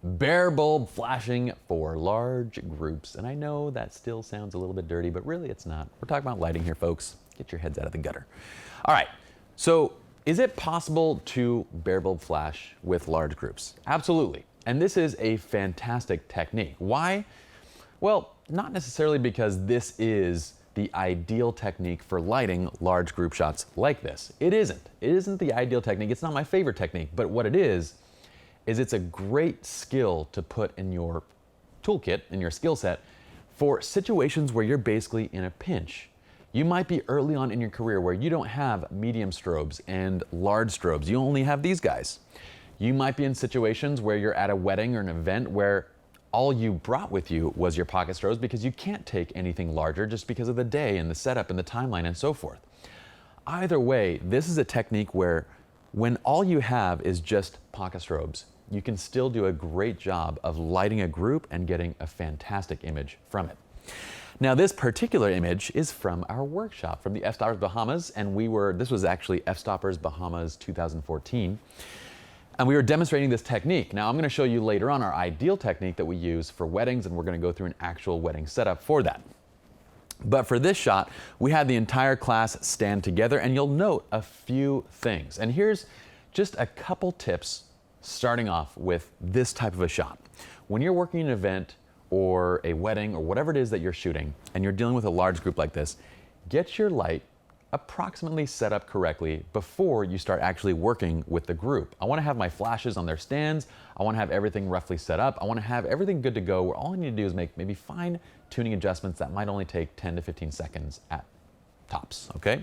Bare bulb flashing for large groups. And I know that still sounds a little bit dirty, but really it's not. We're talking about lighting here, folks. Get your heads out of the gutter. All right, so is it possible to bare bulb flash with large groups? Absolutely. And this is a fantastic technique. Why? Well, not necessarily because this is the ideal technique for lighting large group shots like this. It isn't. It isn't the ideal technique. It's not my favorite technique, but what it is it's a great skill to put in your toolkit, in your skill set, for situations where you're basically in a pinch. You might be early on in your career where you don't have medium strobes and large strobes. You only have these guys. You might be in situations where you're at a wedding or an event where all you brought with you was your pocket strobes because you can't take anything larger just because of the day and the setup and the timeline and so forth. Either way, this is a technique where when all you have is just pocket strobes, you can still do a great job of lighting a group and getting a fantastic image from it. Now, this particular image is from our workshop from the F-Stoppers Bahamas, and this was actually F-Stoppers Bahamas 2014. And we were demonstrating this technique. Now, I'm going to show you later on our ideal technique that we use for weddings, and we're going to go through an actual wedding setup for that. But for this shot, we had the entire class stand together, and you'll note a few things. And here's just a couple tips starting off with this type of a shot. When you're working an event or a wedding or whatever it is that you're shooting, and you're dealing with a large group like this, get your light approximately set up correctly before you start actually working with the group. I want to have my flashes on their stands. I want to have everything roughly set up. I want to have everything good to go where all I need to do is make maybe fine tuning adjustments that might only take 10 to 15 seconds at tops, okay?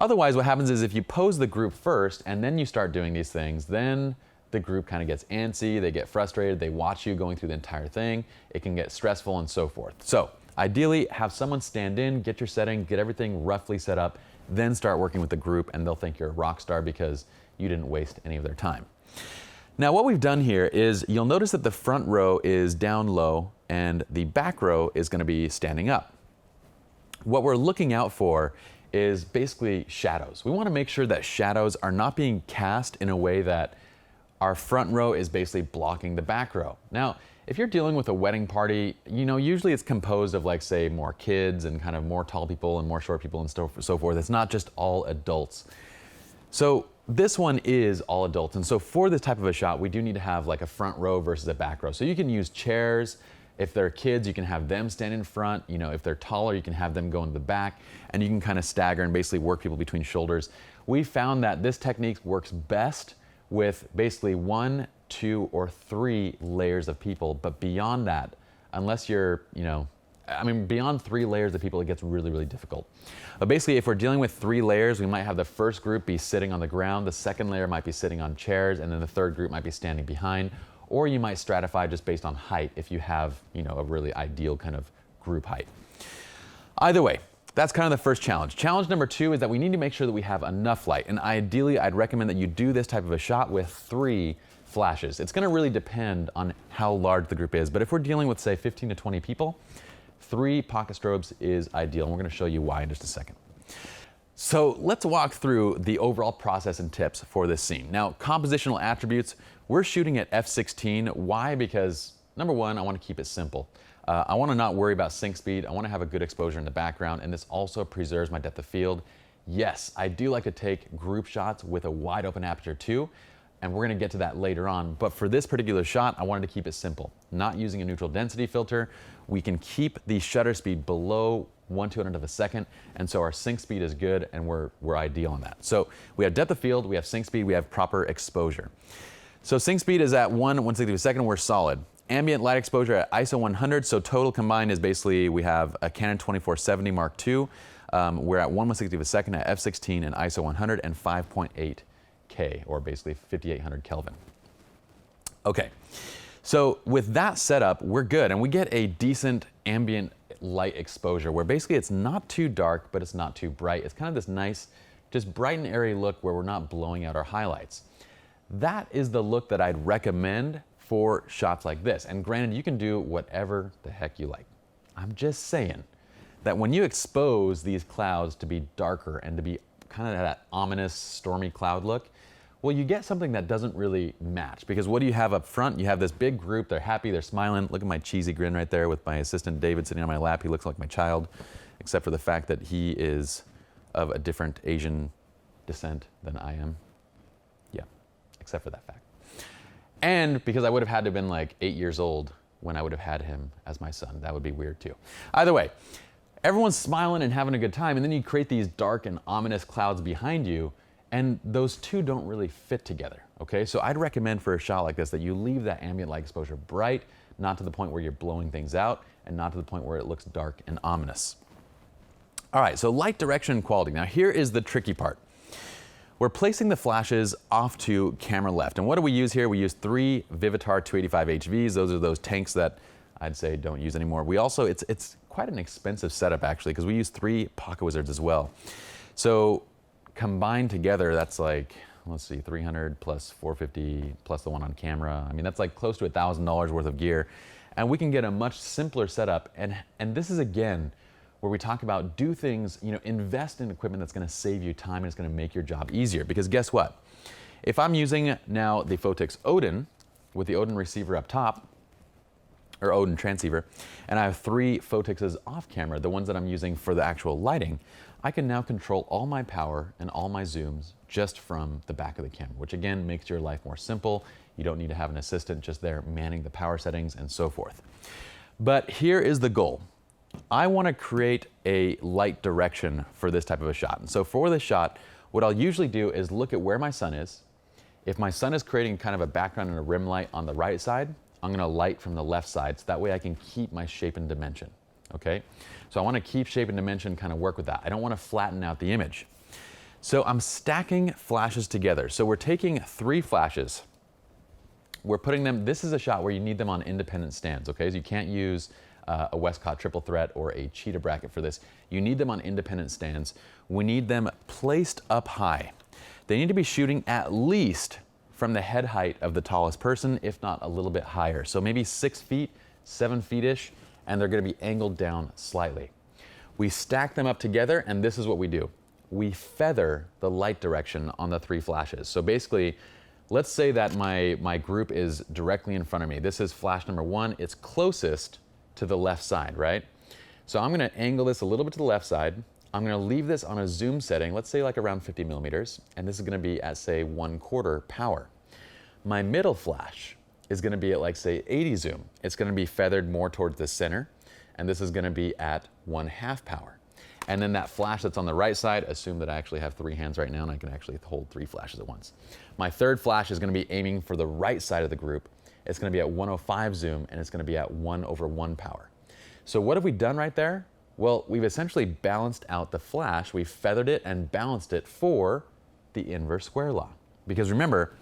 Otherwise, what happens is if you pose the group first and then you start doing these things, then the group kind of gets antsy, they get frustrated, they watch you going through the entire thing, it can get stressful and so forth. So ideally, have someone stand in, get your setting, get everything roughly set up, then start working with the group, and they'll think you're a rock star because you didn't waste any of their time. Now, what we've done here is you'll notice that the front row is down low and the back row is going to be standing up. What we're looking out for is basically shadows. We want to make sure that shadows are not being cast in a way that our front row is basically blocking the back row. Now, if you're dealing with a wedding party, usually it's composed of, like, say, more kids and kind of more tall people and more short people and so forth. It's not just all adults. So this one is all adults. And so for this type of a shot, we do need to have like a front row versus a back row. So you can use chairs. If they're kids, you can have them stand in front. If they're taller, you can have them go in the back, and you can kind of stagger and basically work people between shoulders. We found that this technique works best with basically 1, 2, or 3 layers of people, but beyond that, unless you're, beyond 3 layers of people, it gets really, really difficult. But basically, if we're dealing with 3 layers, we might have the first group be sitting on the ground, the second layer might be sitting on chairs, and then the third group might be standing behind, or you might stratify just based on height if you have, a really ideal kind of group height. Either way, that's kind of the first challenge. Challenge number 2 is that we need to make sure that we have enough light. And ideally, I'd recommend that you do this type of a shot with 3 flashes. It's gonna really depend on how large the group is. But if we're dealing with, say, 15 to 20 people, 3 pocket strobes is ideal. And we're gonna show you why in just a second. So let's walk through the overall process and tips for this scene. Now, compositional attributes, we're shooting at f/16. Why? Because number 1, I wanna keep it simple. I want to not worry about sync speed. I want to have a good exposure in the background, and this also preserves my depth of field. Yes, I do like to take group shots with a wide open aperture too, and we're going to get to that later on. But for this particular shot, I wanted to keep it simple. Not using a neutral density filter, we can keep the shutter speed below 1/200th of a second, and so our sync speed is good, and we're ideal on that. So we have depth of field, we have sync speed, we have proper exposure. So sync speed is at 1/160th of a second, we're solid. Ambient light exposure at ISO 100, so total combined is basically we have a Canon 2470 Mark II. We're at 1/160th of a second at f/16 and ISO 100 and 5.8K, or basically 5800 Kelvin. Okay, so with that setup, we're good, and we get a decent ambient light exposure where basically it's not too dark, but it's not too bright. It's kind of this nice, just bright and airy look where we're not blowing out our highlights. That is the look that I'd recommend for shots like this. And granted, you can do whatever the heck you like. I'm just saying that when you expose these clouds to be darker and to be kind of that ominous, stormy cloud look, Well, you get something that doesn't really match, because what do you have up front? You have this big group, they're happy, they're smiling. Look at my cheesy grin right there with my assistant David sitting on my lap. He looks like my child, except for the fact that he is of a different Asian descent than I am. Yeah, except for that fact. And because I would have had to have been like 8 years old when I would have had him as my son. That would be weird too. Either way, everyone's smiling and having a good time, and then you create these dark and ominous clouds behind you, and those two don't really fit together, okay? So I'd recommend for a shot like this that you leave that ambient light exposure bright, not to the point where you're blowing things out, and not to the point where it looks dark and ominous. All right, so light direction and quality. Now here is the tricky part. We're placing the flashes off to camera left. And what do we use here? We use 3 Vivitar 285 HVs. Those are those tanks that I'd say don't use anymore. We also, it's quite an expensive setup actually, because we use 3 Pocket Wizards as well. So combined together, that's like, let's see, 300 plus 450 plus the one on camera. I mean, that's like close to $1,000 worth of gear. And we can get a much simpler setup. And this is again, where we talk about do things, invest in equipment that's gonna save you time and it's gonna make your job easier. Because guess what? If I'm using now the Photix Odin with the Odin receiver up top, or Odin transceiver, and I have 3 Photixes off camera, the ones that I'm using for the actual lighting, I can now control all my power and all my zooms just from the back of the camera, which again makes your life more simple. You don't need to have an assistant just there manning the power settings and so forth. But here is the goal. I want to create a light direction for this type of a shot. And so for this shot, what I'll usually do is look at where my sun is. If my sun is creating kind of a background and a rim light on the right side, I'm going to light from the left side, so that way I can keep my shape and dimension, okay? So I want to keep shape and dimension, kind of work with that. I don't want to flatten out the image. So I'm stacking flashes together. So we're taking 3 flashes. We're putting them, this is a shot where you need them on independent stands, okay? So you can't use a Westcott triple threat or a cheetah bracket for this. You need them on independent stands. We need them placed up high. They need to be shooting at least from the head height of the tallest person, if not a little bit higher. So maybe 6 feet, 7 feet-ish, and they're gonna be angled down slightly. We stack them up together, and this is what we do. We feather the light direction on the 3 flashes. So basically, let's say that my group is directly in front of me. This is flash number 1. It's closest to the left side, right? So I'm gonna angle this a little bit to the left side. I'm gonna leave this on a zoom setting, let's say like around 50 millimeters, and this is gonna be at say 1/4 power. My middle flash is gonna be at like say 80 zoom. It's gonna be feathered more towards the center, and this is gonna be at 1/2 power. And then that flash that's on the right side, assume that I actually have 3 hands right now and I can actually hold 3 flashes at once. My third flash is gonna be aiming for the right side of the group. It's gonna be at 105 zoom, and it's gonna be at 1/1 power. So what have we done right there? Well, we've essentially balanced out the flash. We've feathered it and balanced it for the inverse square law. Because remember,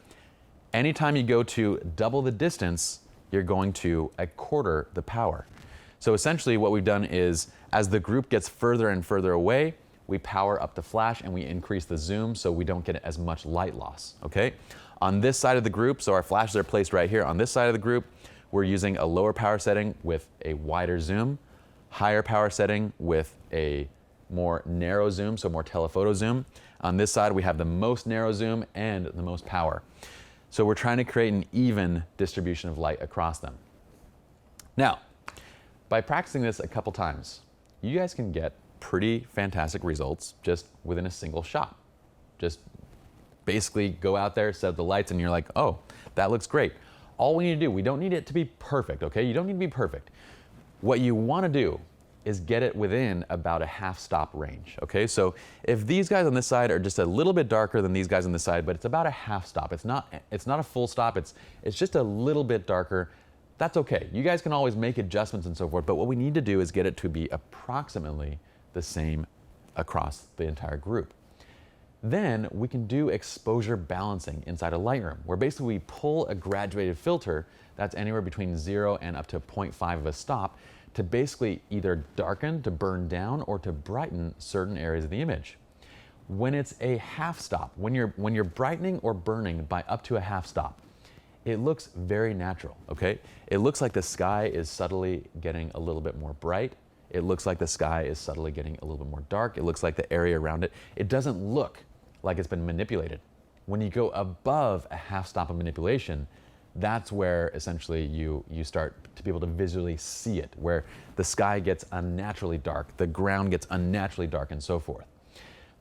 anytime you go to double the distance, you're going to 1/4 the power. So essentially what we've done is, as the group gets further and further away, we power up the flash and we increase the zoom so we don't get as much light loss, okay? On this side of the group, so our flashes are placed right here. On this side of the group, we're using a lower power setting with a wider zoom, higher power setting with a more narrow zoom, so more telephoto zoom. On this side, we have the most narrow zoom and the most power. So we're trying to create an even distribution of light across them. Now, by practicing this a couple times, you guys can get pretty fantastic results just within a single shot. Just basically go out there, set up the lights, and you're like, oh, that looks great. All we need to do, we don't need it to be perfect, okay? You don't need to be perfect. What you wanna do is get it within about a 1/2 stop range, okay? So if these guys on this side are just a little bit darker than these guys on this side, but it's about a 1/2 stop, it's not a full stop, it's just a little bit darker, that's okay. You guys can always make adjustments and so forth, but what we need to do is get it to be approximately the same across the entire group. Then we can do exposure balancing inside of Lightroom, where basically we pull a graduated filter that's anywhere between 0 and up to 0.5 of a stop to basically either darken, to burn down, or to brighten certain areas of the image. When it's a 1/2 stop, when you're brightening or burning by up to a 1/2 stop, it looks very natural, okay? It looks like the sky is subtly getting a little bit more bright. It looks like the sky is subtly getting a little bit more dark. It looks like the area around it. It doesn't look like it's been manipulated. When you go above a half stop of manipulation, that's where essentially you start to be able to visually see it, where the sky gets unnaturally dark, the ground gets unnaturally dark, and so forth.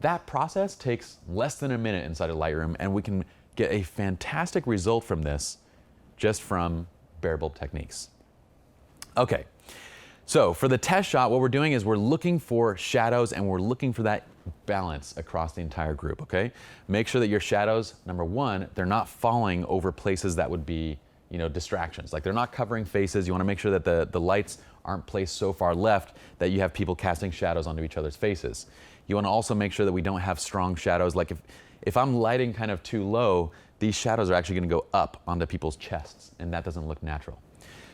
That process takes less than a minute inside of Lightroom, and we can get a fantastic result from this just from bare bulb techniques. Okay, so for the test shot, what we're doing is we're looking for shadows and we're looking for that balance across the entire group, okay? Make sure that your shadows, number one, they're not falling over places that would be, distractions. Like they're not covering faces. You wanna make sure that the lights aren't placed so far left that you have people casting shadows onto each other's faces. You wanna also make sure that we don't have strong shadows. Like if I'm lighting kind of too low, these shadows are actually gonna go up onto people's chests, and that doesn't look natural.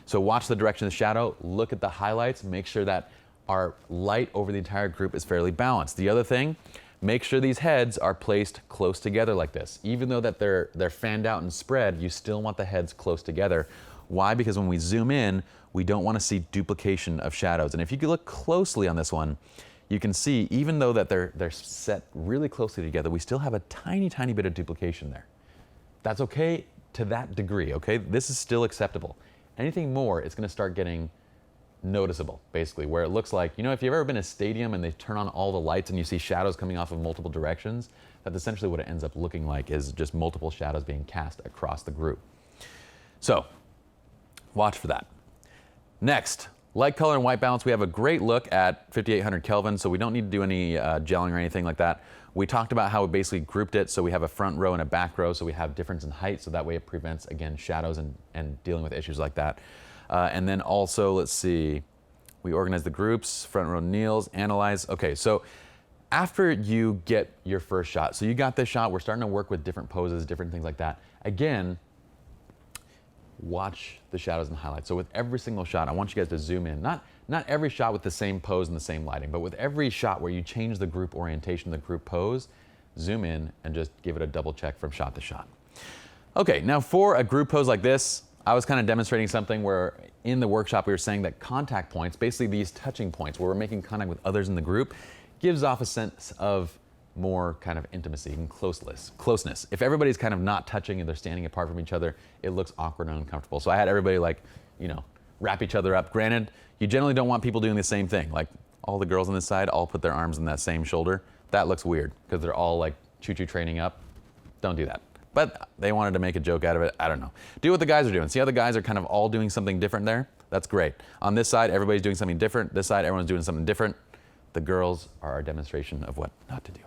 So watch the direction of the shadow, look at the highlights, make sure that our light over the entire group is fairly balanced. The other thing, make sure these heads are placed close together like this. Even though that they're fanned out and spread, you still want the heads close together. Why? Because when we zoom in, we don't want to see duplication of shadows. And if you look closely on this one, you can see even though that they're set really closely together, we still have a tiny, tiny bit of duplication there. That's okay to that degree, okay? This is still acceptable. Anything more, it's gonna start getting noticeable, basically, where it looks like, if you've ever been in a stadium and they turn on all the lights and you see shadows coming off of multiple directions, that's essentially what it ends up looking like, is just multiple shadows being cast across the group. So, watch for that. Next, light, color, and white balance. We have a great look at 5800 Kelvin, so we don't need to do any gelling or anything like that. We talked about how we basically grouped it, so we have a front row and a back row, so we have difference in height, so that way it prevents, again, shadows and dealing with issues like that. And then also, let's see, we organize the groups, front row kneels, analyze. Okay, so after you get your first shot, so you got this shot, we're starting to work with different poses, different things like that. Again, watch the shadows and highlights. So with every single shot, I want you guys to zoom in. Not every shot with the same pose and the same lighting, but with every shot where you change the group orientation, the group pose, zoom in and just give it a double check from shot to shot. Okay, now for a group pose like this, I was kind of demonstrating something where in the workshop we were saying that contact points, basically these touching points where we're making contact with others in the group, gives off a sense of more kind of intimacy and closeness. If everybody's kind of not touching and they're standing apart from each other, it looks awkward and uncomfortable. So I had everybody wrap each other up. Granted, you generally don't want people doing the same thing. Like all the girls on this side all put their arms on that same shoulder. That looks weird because they're all like choo-choo training up. Don't do that. But they wanted to make a joke out of it. I don't know. Do what the guys are doing. See how the guys are kind of all doing something different there? That's great. On this side, everybody's doing something different. This side, everyone's doing something different. The girls are our demonstration of what not to do.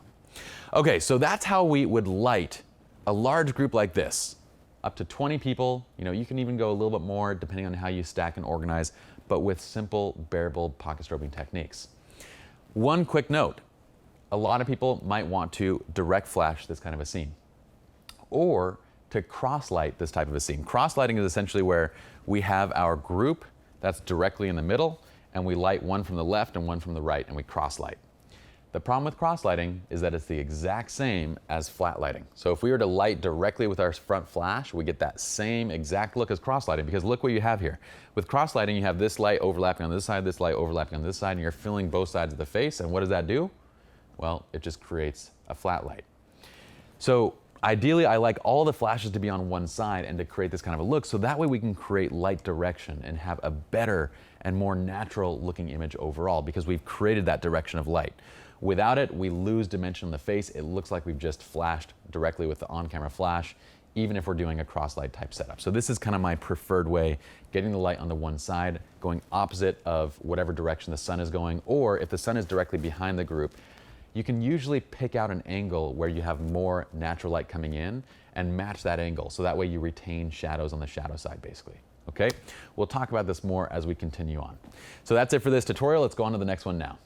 Okay, so that's how we would light a large group like this. Up to 20 people. You can even go a little bit more depending on how you stack and organize, but with simple bare bulb pocket strobing techniques. One quick note. A lot of people might want to direct flash this kind of a scene, or to cross light this type of a scene. Cross lighting is essentially where we have our group that's directly in the middle, and we light one from the left and one from the right, and we cross light. The problem with cross lighting is that it's the exact same as flat lighting. So if we were to light directly with our front flash, we get that same exact look as cross lighting, because look what you have here. With cross lighting, you have this light overlapping on this side, this light overlapping on this side, and you're filling both sides of the face, and what does that do? Well, it just creates a flat light. So ideally, I like all the flashes to be on one side and to create this kind of a look, so that way we can create light direction and have a better and more natural looking image overall, because we've created that direction of light. Without it, we lose dimension on the face. It looks like we've just flashed directly with the on-camera flash, even if we're doing a cross-light type setup. So this is kind of my preferred way, getting the light on the one side, going opposite of whatever direction the sun is going, or if the sun is directly behind the group, you can usually pick out an angle where you have more natural light coming in and match that angle. So that way you retain shadows on the shadow side, basically. Okay? We'll talk about this more as we continue on. So that's it for this tutorial. Let's go on to the next one now.